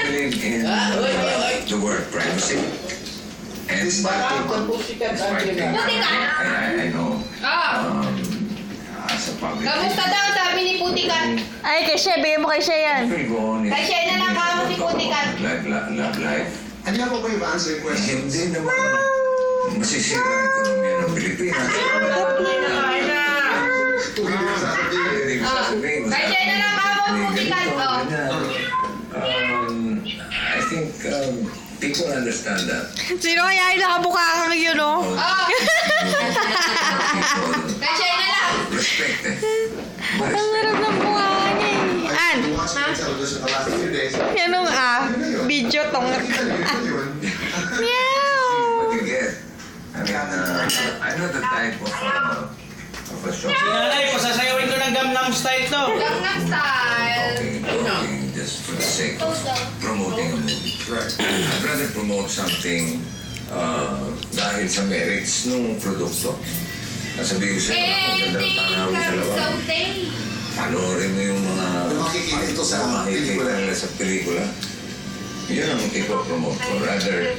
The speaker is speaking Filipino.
believe in the word privacy. And I know. As a public. Kamusta daw, sabi ni Putikan? Ay, kay Shea. Bigyan mo kay Shea yan. Kay Shea na lang kamo si Putikan. Love life. Ano nga po ba yung answer question? Hindi naman masisira ang ekonomiya ng Pilipinas. Kay Shea na lang kamo si Putikan. I think people understand that. Sino kaya yung nakabuka kang yun, no? Kay Shea na lang. Respect eh. Ang harap ng mukha niya eh. An? Yan ang video tong. Meow! What you get. I mean, I know the type of a show. Sinanay, pasasayawin ko ng Gangnam Style to. Gangnam Style. Talking just for the sake of promoting a movie. I'd rather promote something dahil sa merits ng produkto. Nasabihin ko sa'yo, kung ganda ng tanawin sa labang. Panoorin mo yung mga makikita ito sa makikita nila sa pelikula. Yun ang ipopromote ko. Rather